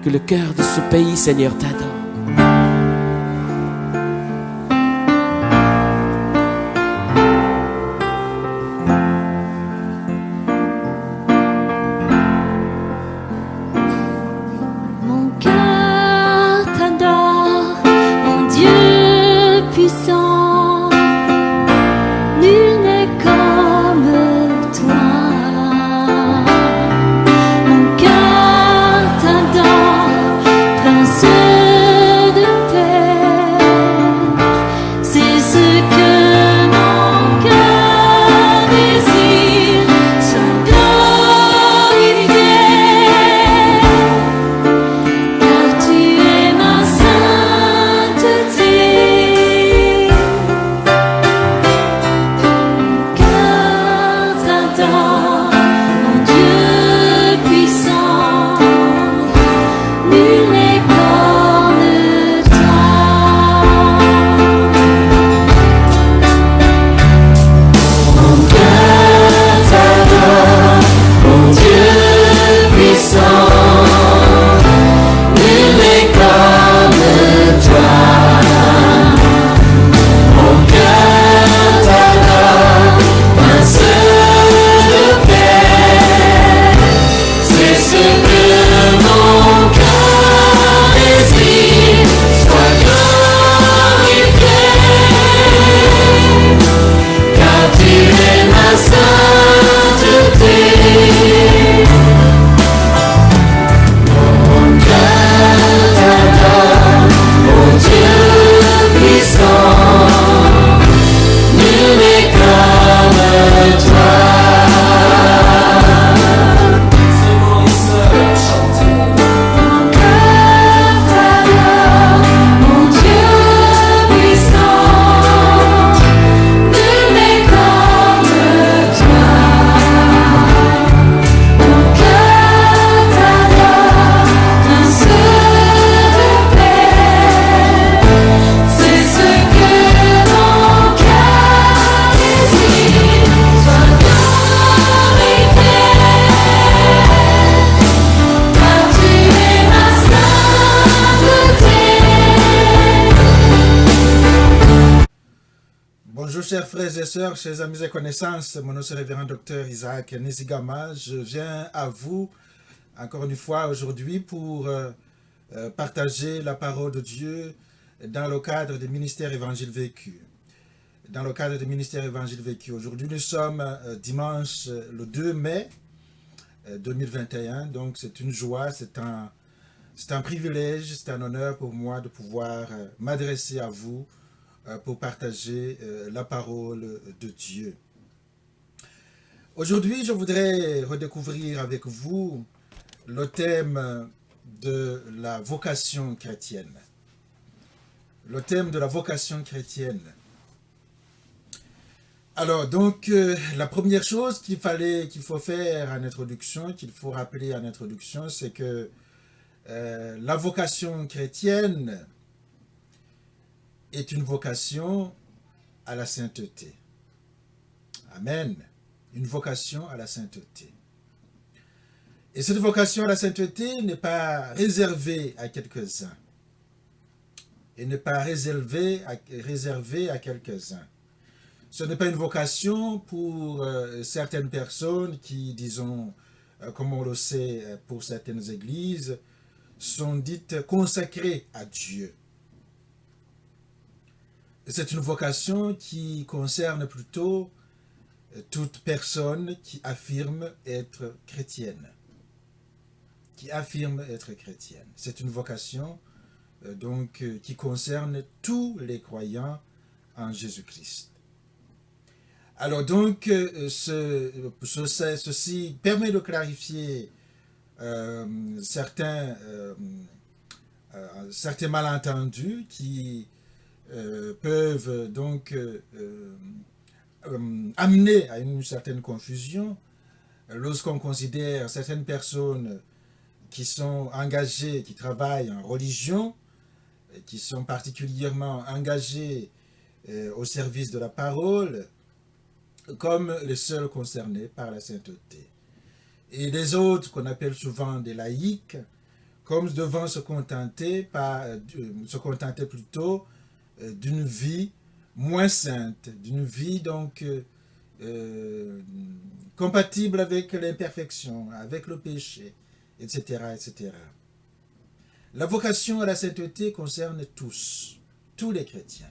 que le cœur de ce pays, Seigneur, t'adore. Mon cœur t'adore, mon Dieu puissant, nul n'est comme toi. Mon cœur t'adore, prince de paix, c'est ce que mon cœur désire, sois glorifié. Car tu es ma sainteté, mon cœur t'adore, mon Dieu puissant, nul n'est comme toi. Mon cœur t'adore, mon Dieu puissant. Nul n'est comme toi. Mon cœur t'adore, prince de paix, c'est ce que mon cœur désire, sois glorifié, car tu es ma sainteté. Mon cœur t'adore, mon Dieu puissant, nul n'est comme toi. C'est bon et seul, chantez. Mon cœur t'adore, mon Dieu puissant, nul n'est comme toi. Mon cœur t'adore, prince de paix, c'est ce que mon cœur désire, sois glorifié, car tu es ma sainteté. Bonjour chers frères et sœurs, chers amis et connaissances, mon nom est le révérend docteur Isaac Nizigama. Je viens à vous encore une fois aujourd'hui pour partager la parole de Dieu dans le cadre du ministère Évangile Vécu. Dans le cadre du ministère Évangile Vécu. Aujourd'hui nous sommes dimanche le 2 mai 2021, donc c'est une joie, c'est un privilège, c'est un honneur pour moi de pouvoir m'adresser à vous pour partager la parole de Dieu. Aujourd'hui, je voudrais redécouvrir avec vous le thème de la vocation chrétienne. Le thème de la vocation chrétienne. Alors, donc, la première chose qu'il faut faire en introduction, qu'il faut rappeler en introduction, c'est que la vocation chrétienne est une vocation à la sainteté. Amen. Une vocation à la sainteté. Et cette vocation à la sainteté n'est pas réservée à quelques-uns. Et n'est pas réservée à quelques-uns. Ce n'est pas une vocation pour certaines personnes qui, disons, comme on le sait pour certaines églises, sont dites consacrées à Dieu. C'est une vocation qui concerne plutôt toute personne qui affirme être chrétienne. Qui affirme être chrétienne. C'est une vocation donc qui concerne tous les croyants en Jésus-Christ. Alors donc, ceci permet de clarifier certains malentendus qui peuvent donc amener à une certaine confusion lorsqu'on considère certaines personnes qui sont engagées, qui travaillent en religion, qui sont particulièrement engagées au service de la parole, comme les seuls concernés par la sainteté. Et les autres, qu'on appelle souvent des laïcs, comme devant se contenter plutôt d'une vie moins sainte, d'une vie donc compatible avec l'imperfection, avec le péché, etc., etc. La vocation à la sainteté concerne tous les chrétiens.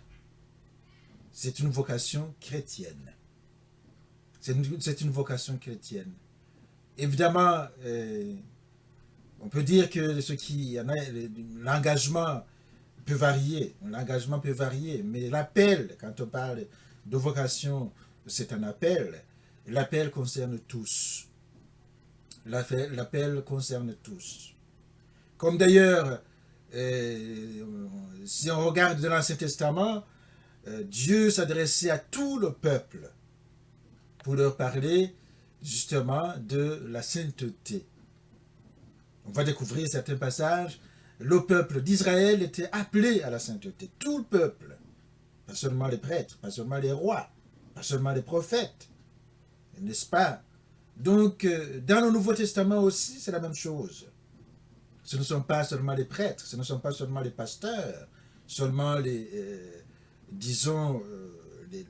C'est une vocation chrétienne. C'est une vocation chrétienne. Évidemment, on peut dire que l'engagement peut varier. L'engagement peut varier, mais l'appel, quand on parle de vocation, c'est un appel. L'appel concerne tous. L'appel concerne tous. Comme d'ailleurs, si on regarde dans l'Ancien Testament, Dieu s'adressait à tout le peuple pour leur parler justement de la sainteté. On va découvrir certains passages. Le peuple d'Israël était appelé à la sainteté. Tout le peuple. Pas seulement les prêtres, pas seulement les rois, pas seulement les prophètes. N'est-ce pas? Donc, dans le Nouveau Testament aussi, c'est la même chose. Ce ne sont pas seulement les prêtres, ce ne sont pas seulement les pasteurs, seulement les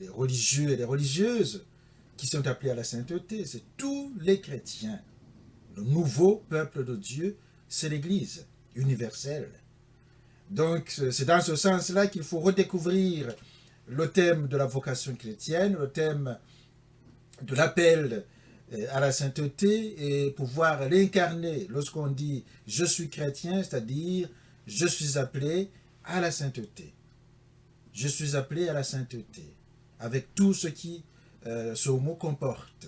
religieux et les religieuses qui sont appelés à la sainteté. C'est tous les chrétiens. Le nouveau peuple de Dieu, c'est l'Église universelle. Donc, c'est dans ce sens-là qu'il faut redécouvrir le thème de la vocation chrétienne, le thème de l'appel à la sainteté et pouvoir l'incarner lorsqu'on dit « je suis chrétien », c'est-à-dire « je suis appelé à la sainteté ». Je suis appelé à la sainteté, avec tout ce qui ce mot comporte.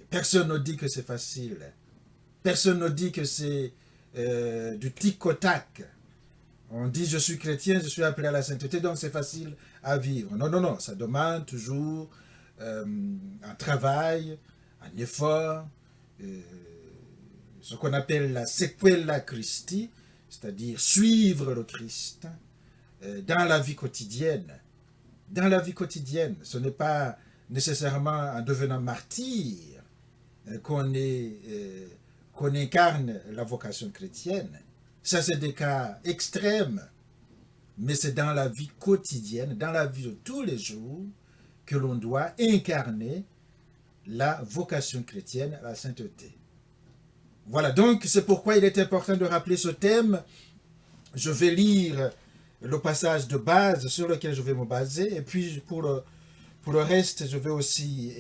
Personne ne dit que c'est facile. Personne ne dit que c'est du tic au tac. On dit je suis chrétien, je suis appelé à la sainteté, donc c'est facile à vivre. Non, non, non, ça demande toujours un travail, un effort, ce qu'on appelle la sequela Christi, c'est-à-dire suivre le Christ dans la vie quotidienne. Dans la vie quotidienne, ce n'est pas nécessairement en devenant martyr qu'on incarne la vocation chrétienne. Ça, c'est des cas extrêmes, mais c'est dans la vie quotidienne, dans la vie de tous les jours, que l'on doit incarner la vocation chrétienne à la sainteté. Voilà, donc c'est pourquoi il est important de rappeler ce thème. Je vais lire le passage de base sur lequel je vais me baser, et puis pour le reste, je vais aussi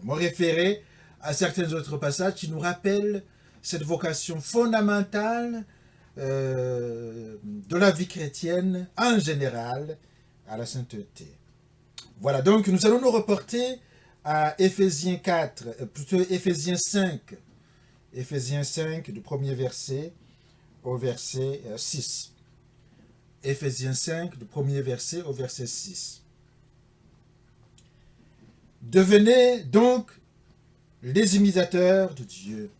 me référer à certains autres passages qui nous rappellent cette vocation fondamentale de la vie chrétienne en général à la sainteté. Voilà, donc nous allons nous reporter à Éphésiens 4, plutôt Éphésiens 5. Éphésiens 5, du premier verset au verset 6. Éphésiens 5, du premier verset au verset 6. Devenez donc les imitateurs de Dieu,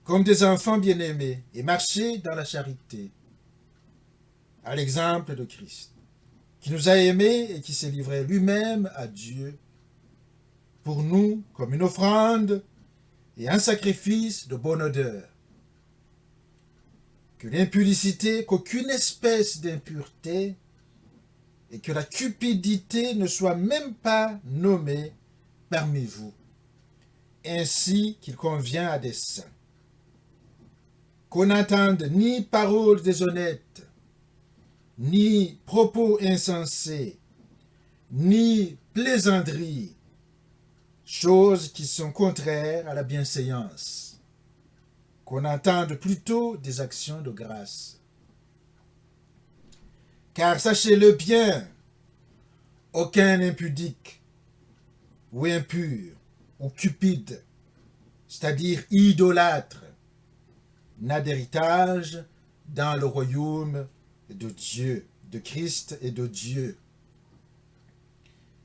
comme des enfants bien-aimés, et marchez dans la charité, à l'exemple de Christ, qui nous a aimés et qui s'est livré lui-même à Dieu pour nous comme une offrande et un sacrifice de bonne odeur. Que l'impudicité, qu'aucune espèce d'impureté et que la cupidité ne soit même pas nommée parmi vous, ainsi qu'il convient à des saints. Qu'on n'entende ni paroles déshonnêtes, ni propos insensés, ni plaisanteries, choses qui sont contraires à la bienséance. Qu'on entende plutôt des actions de grâce. Car sachez-le bien, aucun impudique, ou impur, ou cupide, c'est-à-dire idolâtre, n'a d'héritage dans le royaume de Dieu, de Christ et de Dieu.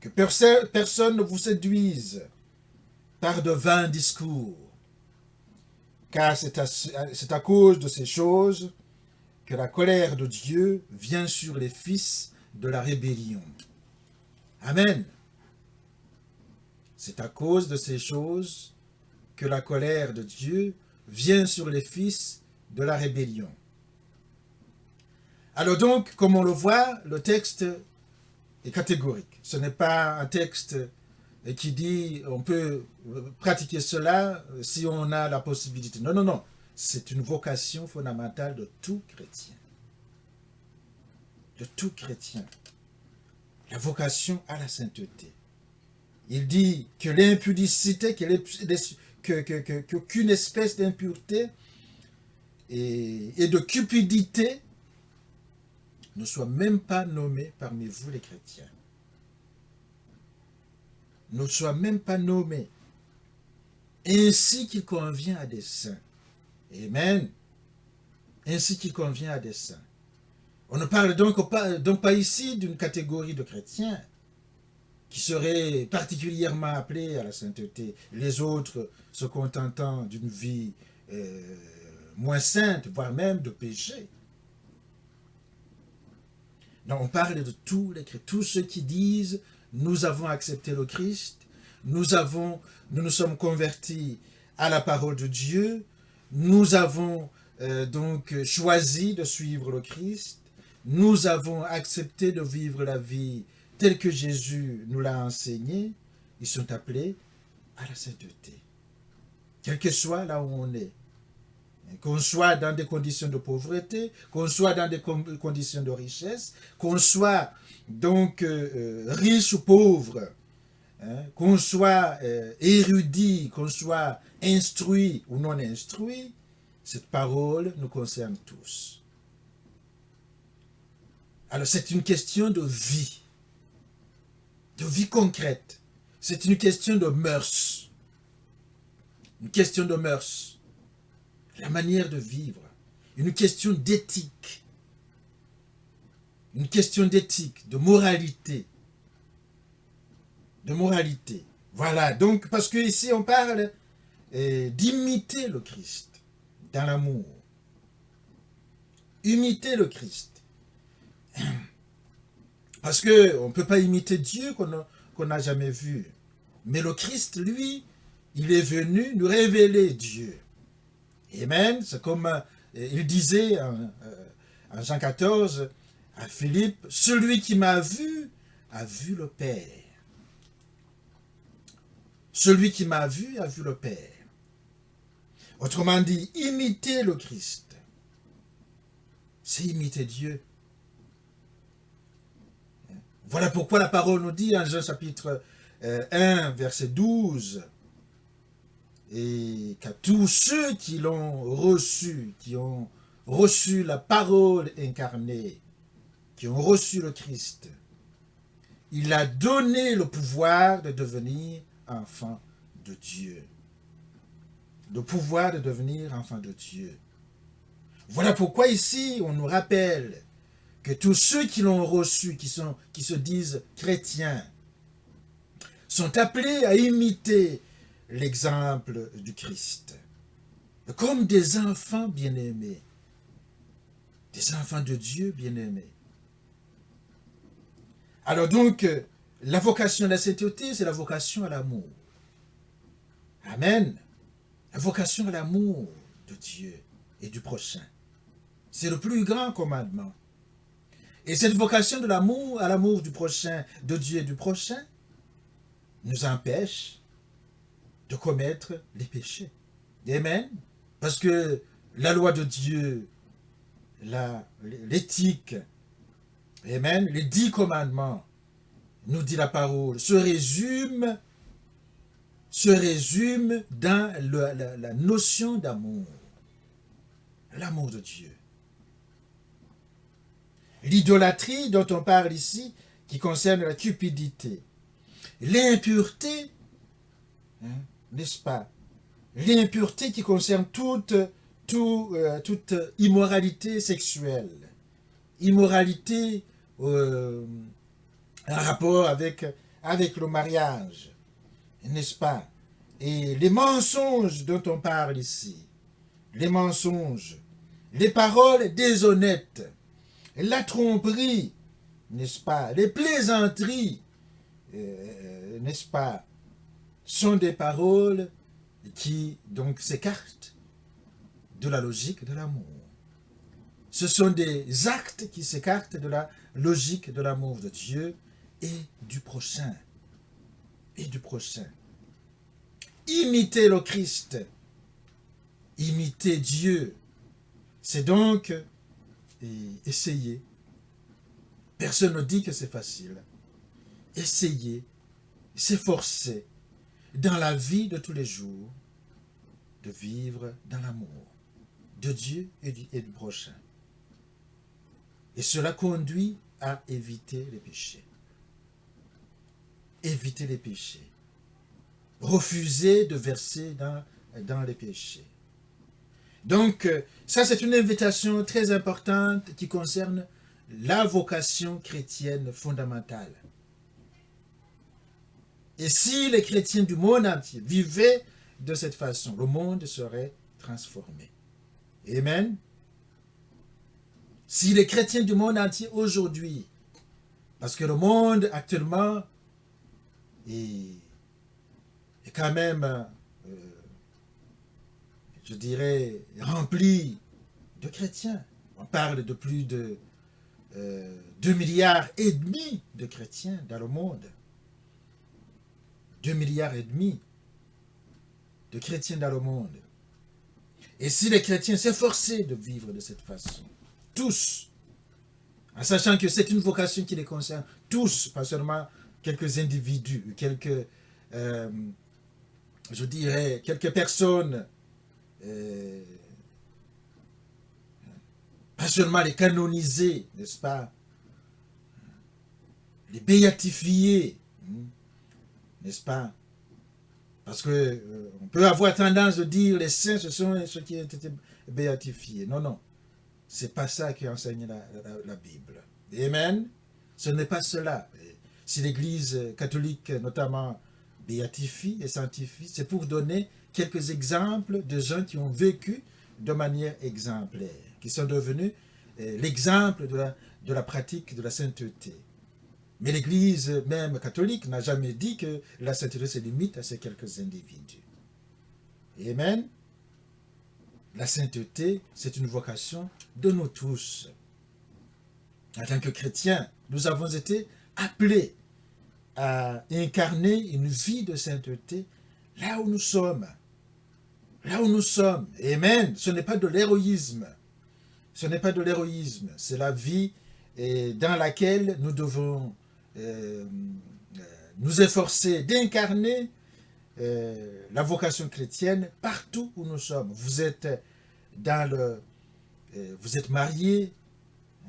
Que personne ne vous séduise par de vains discours, car c'est à cause de ces choses que la colère de Dieu vient sur les fils de la rébellion. Amen. C'est à cause de ces choses que la colère de Dieu vient sur les fils de la rébellion. Alors donc, comme on le voit, le texte est catégorique. Ce n'est pas un texte qui dit on peut pratiquer cela si on a la possibilité. Non, non, non. C'est une vocation fondamentale de tout chrétien. De tout chrétien. La vocation à la sainteté. Il dit que l'impudicité, qu'aucune espèce d'impureté et de cupidité ne soit même pas nommée parmi vous les chrétiens. Ne soit même pas nommée. Ainsi qu'il convient à des saints. Amen. Ainsi qu'il convient à des saints. On ne parle donc pas ici d'une catégorie de chrétiens qui seraient particulièrement appelés à la sainteté, les autres se contentant d'une vie moins sainte, voire même de péché. Non, on parle de tous les chrétiens, tous ceux qui disent « nous avons accepté le Christ, nous nous sommes convertis à la parole de Dieu, nous avons donc choisi de suivre le Christ, nous avons accepté de vivre la vie telle que Jésus nous l'a enseignée », ils sont appelés à la sainteté. Quel que soit là où on est, qu'on soit dans des conditions de pauvreté, qu'on soit dans des conditions de richesse, qu'on soit donc riche ou pauvre, qu'on soit érudit, qu'on soit instruit ou non instruit, cette parole nous concerne tous. Alors c'est une question de vie concrète. C'est une question de mœurs. Une question de mœurs. La manière de vivre. Une question d'éthique. Une question d'éthique, de moralité. De moralité. Voilà, donc, parce que ici on parle d'imiter le Christ dans l'amour. Imiter le Christ. Parce qu'on ne peut pas imiter Dieu qu'on n'a jamais vu. Mais le Christ, lui, il est venu nous révéler Dieu. Amen. C'est comme il disait en Jean 14 à Philippe, « Celui qui m'a vu a vu le Père. » Celui qui m'a vu a vu le Père. Autrement dit, imiter le Christ, c'est imiter Dieu. Voilà pourquoi la parole nous dit en Jean chapitre 1, verset 12, et qu'à tous ceux qui l'ont reçu, qui ont reçu la parole incarnée, qui ont reçu le Christ, il a donné le pouvoir de devenir enfants de Dieu. Le pouvoir de devenir enfants de Dieu. Voilà pourquoi ici on nous rappelle que tous ceux qui l'ont reçu, qui se disent chrétiens, sont appelés à imiter l'exemple du Christ, comme des enfants bien-aimés, des enfants de Dieu bien-aimés. Alors donc, la vocation de la sainteté, c'est la vocation à l'amour. Amen. La vocation à l'amour de Dieu et du prochain. C'est le plus grand commandement. Et cette vocation de l'amour à l'amour du prochain, de Dieu et du prochain, nous empêche de commettre les péchés. Amen. Parce que la loi de Dieu, l'éthique, amen, les 10 commandements, nous dit la parole, se résume dans la notion d'amour. L'amour de Dieu. L'idolâtrie dont on parle ici, qui concerne la cupidité. L'impureté, n'est-ce pas? L'impureté qui concerne toute immoralité sexuelle. Immoralité en rapport avec le mariage, n'est-ce pas? Et les mensonges dont on parle ici, les mensonges, les paroles déshonnêtes, la tromperie, n'est-ce pas? Les plaisanteries, n'est-ce pas? Sont des paroles qui donc s'écartent de la logique de l'amour. Ce sont des actes qui s'écartent de la logique de l'amour de Dieu et du prochain. Et du prochain. Imiter le Christ, imiter Dieu, c'est donc essayer. Personne ne dit que c'est facile. Essayer, s'efforcer dans la vie de tous les jours de vivre dans l'amour de Dieu et du prochain. Et cela conduit à éviter les péchés. Éviter les péchés. Refuser de verser dans les péchés. Donc, ça c'est une invitation très importante qui concerne la vocation chrétienne fondamentale. Et si les chrétiens du monde entier vivaient de cette façon, le monde serait transformé. Amen. Si les chrétiens du monde entier aujourd'hui, parce que le monde actuellement est quand même, je dirais, rempli de chrétiens. On parle de plus de 2,5 milliards de chrétiens dans le monde. 2,5 milliards de chrétiens dans le monde. Et si les chrétiens s'efforçaient de vivre de cette façon, tous, en sachant que c'est une vocation qui les concerne tous, pas seulement quelques individus, quelques, je dirais, quelques personnes, pas seulement les canoniser, n'est-ce pas, les béatifier, n'est-ce pas? Parce que on peut avoir tendance de dire les saints, ce sont ceux qui ont été béatifiés. Non, non. C'est pas ça qui enseigne la Bible. Amen. Ce n'est pas cela. Si l'Église catholique, notamment, béatifie et sanctifie, c'est pour donner quelques exemples de gens qui ont vécu de manière exemplaire, qui sont devenus l'exemple de la pratique de la sainteté. Mais l'Église même catholique n'a jamais dit que la sainteté se limite à ces quelques individus. Amen. La sainteté, c'est une vocation de nous tous. En tant que chrétiens, nous avons été appelés à incarner une vie de sainteté là où nous sommes. Là où nous sommes. Amen. Ce n'est pas de l'héroïsme. Ce n'est pas de l'héroïsme. C'est la vie dans laquelle nous devons nous efforcer d'incarner la vocation chrétienne partout où nous sommes. Vous êtes vous êtes mariés,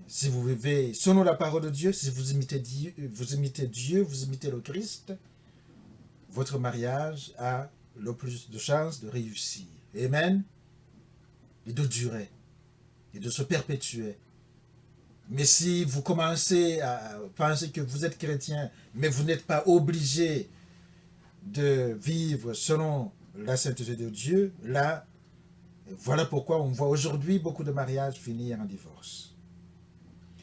si vous vivez selon la parole de Dieu, si vous imitez Dieu, vous imitez le Christ, votre mariage a le plus de chances de réussir. Amen. Et de durer. Et de se perpétuer. Mais si vous commencez à penser que vous êtes chrétien, mais vous n'êtes pas obligé de vivre selon la sainteté de Dieu, là, voilà pourquoi on voit aujourd'hui beaucoup de mariages finir en divorce.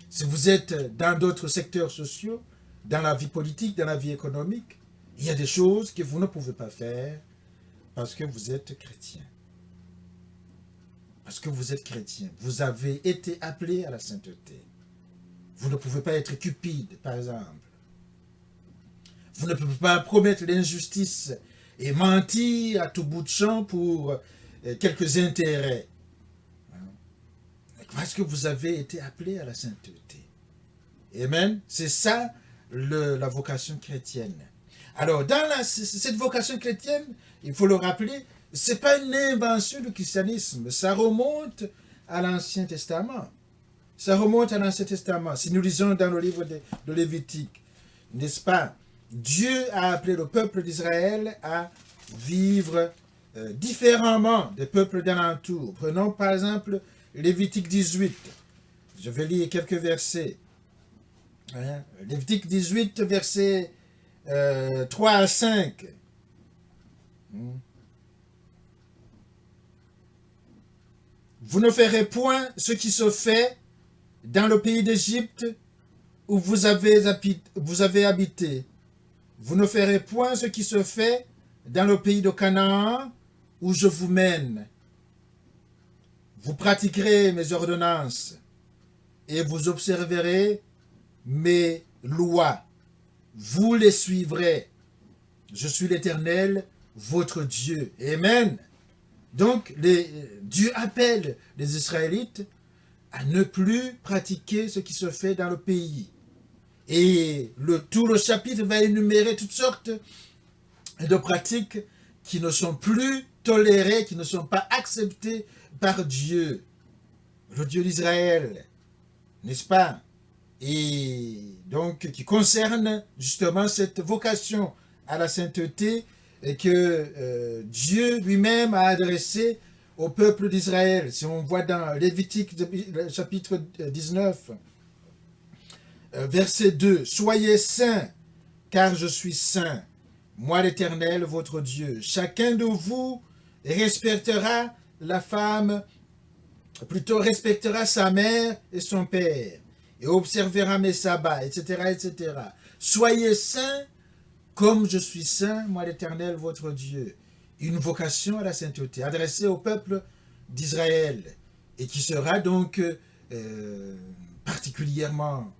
Si vous êtes dans d'autres secteurs sociaux, dans la vie politique, dans la vie économique, il y a des choses que vous ne pouvez pas faire parce que vous êtes chrétien. Parce que vous êtes chrétien. Vous avez été appelé à la sainteté. Vous ne pouvez pas être cupide, par exemple. Vous ne pouvez pas promettre l'injustice et mentir à tout bout de champ pour quelques intérêts. Parce que vous avez été appelé à la sainteté. Amen. C'est ça la vocation chrétienne. Alors, dans cette vocation chrétienne, il faut le rappeler, ce n'est pas une invention du christianisme. Ça remonte à l'Ancien Testament. Ça remonte à l'Ancien Testament. Si nous lisons dans le livre de Lévitique, n'est-ce pas? Dieu a appelé le peuple d'Israël à vivre différemment des peuples d'alentour. Prenons par exemple Lévitique 18. Je vais lire quelques versets. Lévitique 18, versets 3 à 5. Vous ne ferez point ce qui se fait dans le pays d'Égypte où vous avez habité. Vous ne ferez point ce qui se fait dans le pays de Canaan où je vous mène. Vous pratiquerez mes ordonnances et vous observerez mes lois. Vous les suivrez. Je suis l'Éternel, votre Dieu. Amen. Donc, Dieu appelle les Israélites à ne plus pratiquer ce qui se fait dans le pays. Et tout le chapitre va énumérer toutes sortes de pratiques qui ne sont plus tolérées, qui ne sont pas acceptées par Dieu, le Dieu d'Israël, n'est-ce pas? Et donc, qui concerne justement cette vocation à la sainteté que Dieu lui-même a adressée au peuple d'Israël. Si on voit dans Lévitique chapitre 19, verset 2, « Soyez saints, car je suis saint, moi l'Éternel, votre Dieu. Chacun de vous respectera la femme, plutôt respectera sa mère et son père, et observera mes sabbats, etc., etc. Soyez saints, comme je suis saint, moi l'Éternel, votre Dieu. » Une vocation à la sainteté adressée au peuple d'Israël et qui sera donc particulièrement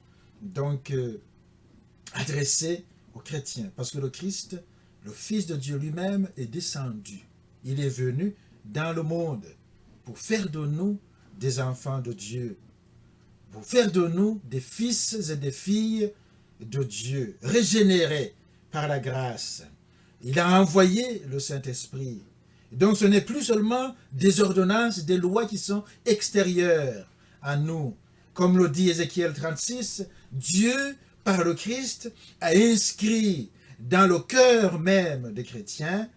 adressée aux chrétiens, parce que le Christ, le Fils de Dieu lui-même, est descendu. Il est venu dans le monde pour faire de nous des enfants de Dieu, pour faire de nous des fils et des filles de Dieu, régénérés par la grâce. Il a envoyé le Saint-Esprit. Donc ce n'est plus seulement des ordonnances, des lois qui sont extérieures à nous. Comme le dit Ézéchiel 36, Dieu, par le Christ, a inscrit dans le cœur même des chrétiens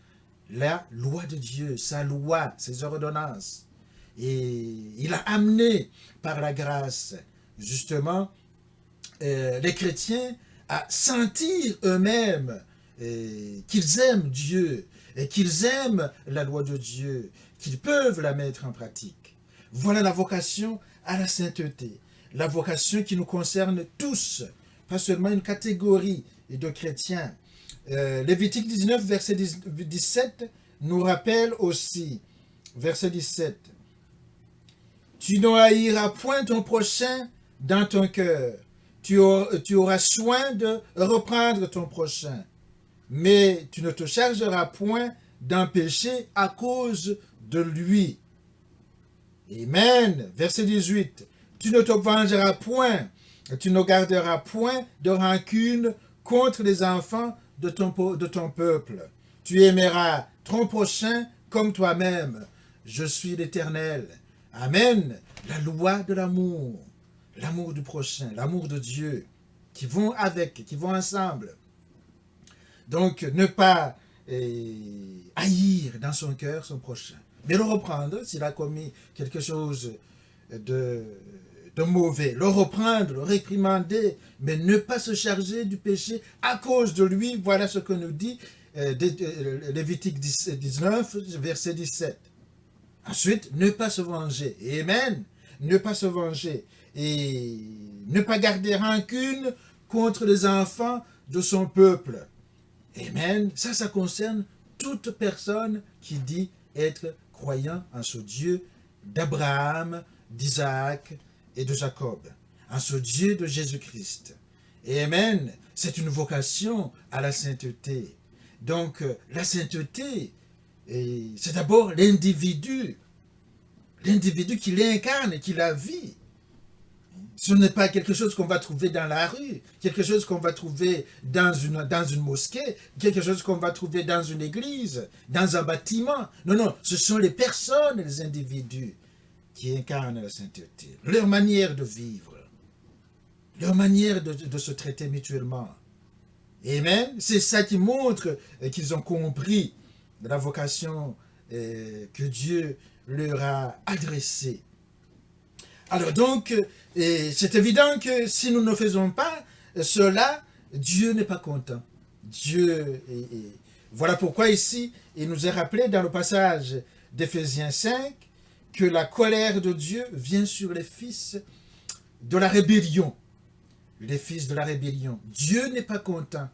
la loi de Dieu, sa loi, ses ordonnances. Et il a amené par la grâce, justement, les chrétiens à sentir eux-mêmes qu'ils aiment Dieu et qu'ils aiment la loi de Dieu, qu'ils peuvent la mettre en pratique. Voilà la vocation à la sainteté, la vocation qui nous concerne tous, pas seulement une catégorie de chrétiens. Lévitique 19, verset 17, nous rappelle aussi, verset 17, « Tu ne haïras point ton prochain dans ton cœur, tu auras soin de reprendre ton prochain, mais tu ne te chargeras point d'un péché à cause de lui. » Amen. Verset 18. « Tu ne te vengeras point, tu ne garderas point de rancune contre les enfants de ton peuple. Tu aimeras ton prochain comme toi-même. Je suis l'Éternel. » Amen. La loi de l'amour, l'amour du prochain, l'amour de Dieu, qui vont ensemble. Donc, ne pas haïr dans son cœur son prochain, mais le reprendre s'il a commis quelque chose de mauvais, le reprendre, le réprimander, mais ne pas se charger du péché à cause de lui. Voilà ce que nous dit Lévitique 19, verset 17. Ensuite, ne pas se venger. Amen. Ne pas se venger. Et ne pas garder rancune contre les enfants de son peuple. Amen. Ça concerne toute personne qui dit être croyant en ce Dieu d'Abraham, d'Isaac et de Jacob, en ce Dieu de Jésus-Christ. Amen. C'est une vocation à la sainteté. Donc, la sainteté, c'est d'abord l'individu qui l'incarne, qui la vit. Ce n'est pas quelque chose qu'on va trouver dans la rue, quelque chose qu'on va trouver dans une mosquée, quelque chose qu'on va trouver dans une église, dans un bâtiment. Non, ce sont les personnes, les individus qui incarnent la sainteté, leur manière de vivre, leur manière de se traiter mutuellement. Amen. C'est ça qui montre qu'ils ont compris la vocation que Dieu leur a adressée. Alors donc, c'est évident que si nous ne faisons pas cela, Dieu n'est pas content. Voilà pourquoi ici, il nous est rappelé dans le passage d'Éphésiens 5 que la colère de Dieu vient sur les fils de la rébellion. Les fils de la rébellion. Dieu n'est pas content.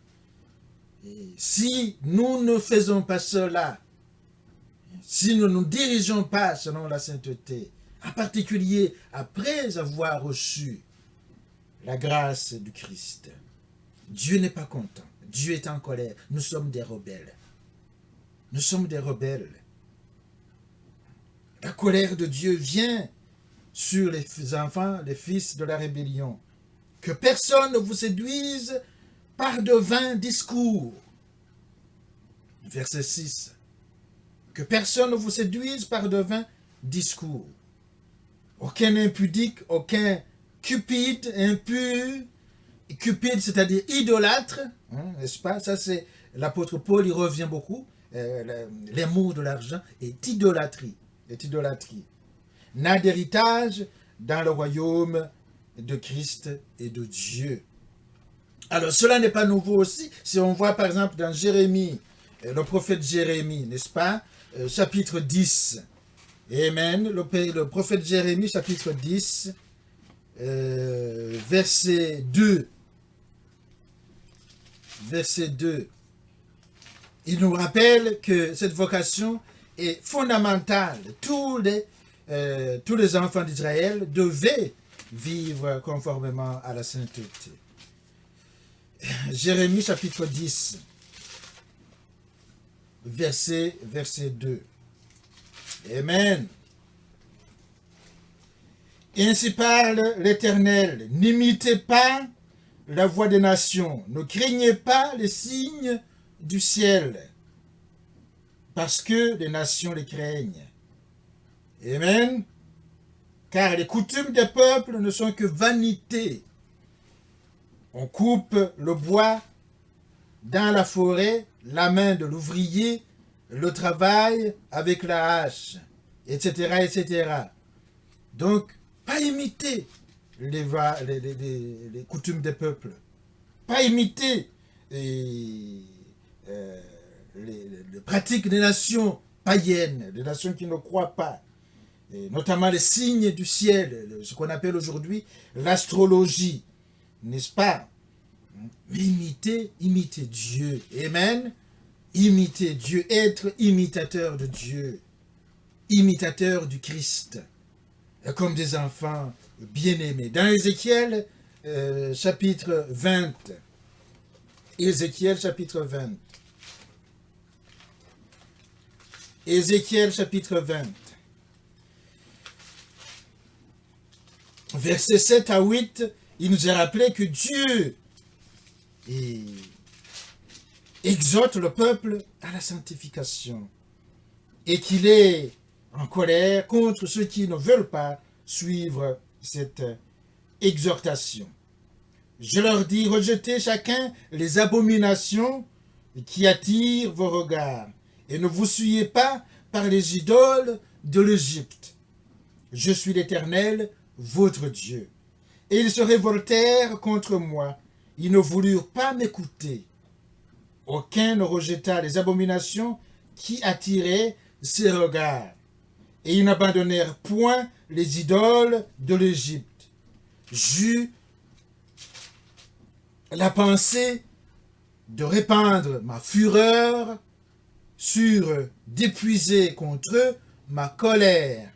Et si nous ne faisons pas cela, si nous ne nous dirigeons pas selon la sainteté, en particulier après avoir reçu la grâce du Christ. Dieu n'est pas content. Dieu est en colère. Nous sommes des rebelles. Nous sommes des rebelles. La colère de Dieu vient sur les enfants, les fils de la rébellion. Que personne ne vous séduise par de vains discours. Verset 6. Que personne ne vous séduise par de vains discours. Aucun impudique, aucun cupide, impur. Cupide, c'est-à-dire idolâtre, n'est-ce pas? Ça, c'est l'apôtre Paul, il revient beaucoup. L'amour de l'argent est idolâtrie. N'a d'héritage dans le royaume de Christ et de Dieu. Alors, cela n'est pas nouveau aussi. Si on voit par exemple dans Jérémie, le prophète Jérémie, n'est-ce pas? Chapitre 10. Amen. Le prophète Jérémie, chapitre 10, verset 2. Verset 2. Il nous rappelle que cette vocation est fondamentale. Tous les enfants d'Israël devaient vivre conformément à la sainteté. Jérémie chapitre 10, verset 2. Amen. Ainsi parle l'Éternel, n'imitez pas la voix des nations, ne craignez pas les signes du ciel, parce que les nations les craignent. Amen. Car les coutumes des peuples ne sont que vanité. On coupe le bois dans la forêt, la main de l'ouvrier, le travail avec la hache, etc., etc. Donc, pas imiter les coutumes des peuples, pas imiter les pratiques des nations païennes, des nations qui ne croient pas, et notamment les signes du ciel, ce qu'on appelle aujourd'hui l'astrologie, n'est-ce pas? Mais imiter Dieu, amen, imiter Dieu, être imitateur de Dieu, imitateur du Christ, comme des enfants bien-aimés. Dans Ézéchiel, chapitre 20, Ézéchiel, chapitre 20, Ézéchiel, chapitre 20, versets 7 à 8, il nous est rappelé que Dieu exhorte le peuple à la sanctification et qu'il est en colère contre ceux qui ne veulent pas suivre cette exhortation. Je leur dis, rejetez chacun les abominations qui attirent vos regards et ne vous souillez pas par les idoles de l'Égypte. Je suis l'Éternel, votre Dieu. Et ils se révoltèrent contre moi. Ils ne voulurent pas m'écouter. Aucun ne rejeta les abominations qui attiraient ses regards. Et ils n'abandonnèrent point les idoles de l'Égypte. J'eus la pensée de répandre ma fureur d'épuiser contre eux ma colère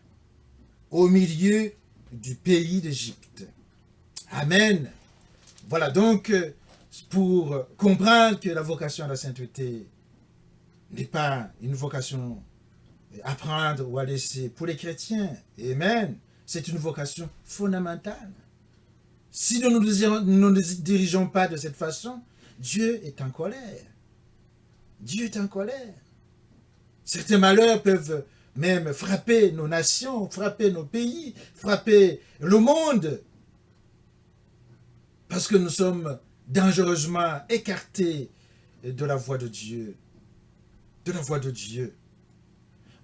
au milieu du pays d'Égypte. Amen. Voilà donc pour comprendre que la vocation à la sainteté n'est pas une vocation à prendre ou à laisser pour les chrétiens. Amen. C'est une vocation fondamentale. Si nous ne nous dirigeons pas de cette façon, Dieu est en colère. Dieu est en colère. Certains malheurs peuvent même frapper nos nations, frapper nos pays, frapper le monde. Parce que nous sommes dangereusement écartés de la voie de Dieu. De la voie de Dieu.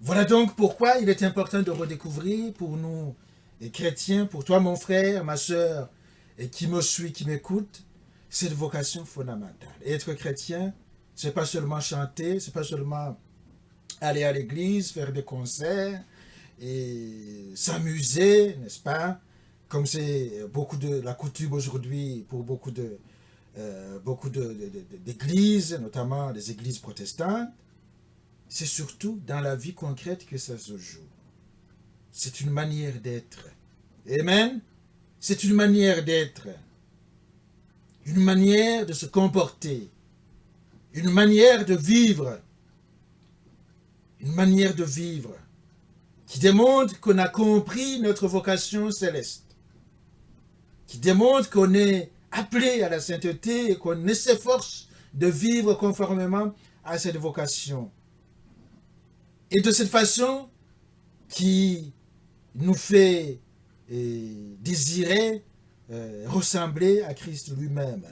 Voilà donc pourquoi il est important de redécouvrir pour nous, les chrétiens, pour toi mon frère, ma soeur, et qui me suit, qui m'écoute, cette vocation fondamentale. Être chrétien, c'est pas seulement chanter, c'est pas seulement aller à l'église, faire des concerts et s'amuser, n'est-ce pas? Comme c'est beaucoup de la coutume aujourd'hui pour beaucoup d'églises, notamment les églises protestantes. C'est surtout dans la vie concrète que ça se joue. c'est une manière d'être. Amen. C'est une manière d'être. Une manière de se comporter. Une manière de vivre. Une manière de vivre qui démontre qu'on a compris notre vocation céleste. Qui démontre qu'on est appelé à la sainteté et qu'on s'efforce de vivre conformément à cette vocation. Et de cette façon qui nous fait désirer ressembler à Christ lui-même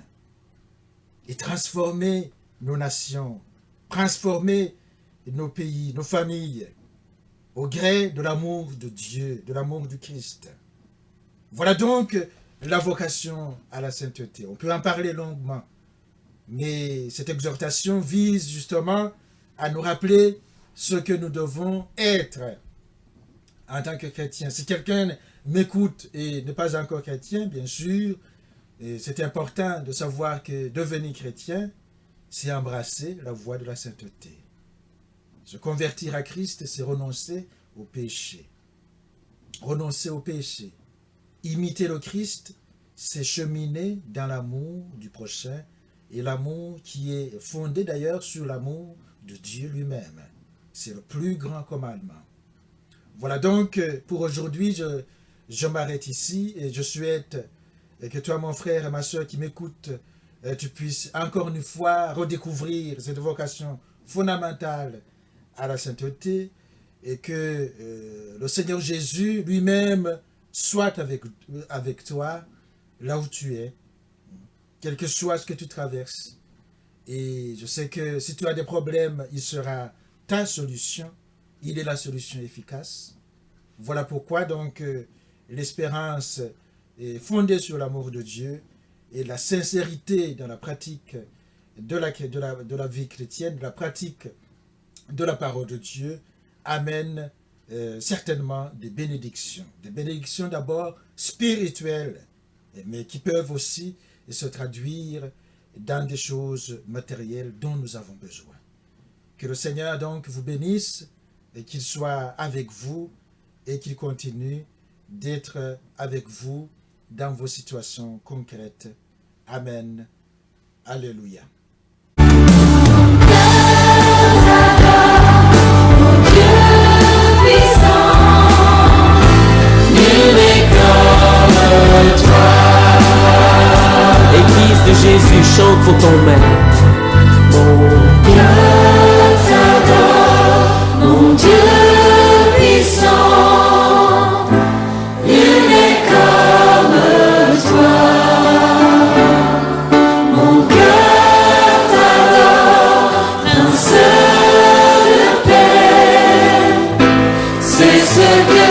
et transformer nos nations, transformer nos pays, nos familles, au gré de l'amour de Dieu, de l'amour du Christ. Voilà donc la vocation à la sainteté. On peut en parler longuement, mais cette exhortation vise justement à nous rappeler ce que nous devons être en tant que chrétiens. Si quelqu'un m'écoute et n'est pas encore chrétien, bien sûr, c'est important de savoir que devenir chrétien, c'est embrasser la voie de la sainteté. Se convertir à Christ, c'est renoncer au péché. Renoncer au péché. Imiter le Christ, c'est cheminer dans l'amour du prochain et l'amour qui est fondé d'ailleurs sur l'amour de Dieu lui-même. C'est le plus grand commandement. Voilà donc pour aujourd'hui, je m'arrête ici et je souhaite que toi, mon frère et ma soeur qui m'écoutent, tu puisses encore une fois redécouvrir cette vocation fondamentale à la sainteté et que le Seigneur Jésus lui-même soit avec toi là où tu es, quel que soit ce que tu traverses. Et je sais que si tu as des problèmes, il sera ta solution. Il est la solution efficace. Voilà pourquoi donc l'espérance est fondée sur l'amour de Dieu et la sincérité dans la pratique de la vie chrétienne, de la pratique de la parole de Dieu, amène certainement des bénédictions. Des bénédictions d'abord spirituelles, mais qui peuvent aussi se traduire dans des choses matérielles dont nous avons besoin. Que le Seigneur donc vous bénisse et qu'il soit avec vous et qu'il continue d'être avec vous dans vos situations concrètes. Amen. Alléluia. Église de Jésus, chante pour ton maître. Mon cœur t'adore, mon Dieu puissant, il est comme toi. Mon cœur t'adore, un seul de paix, c'est ce que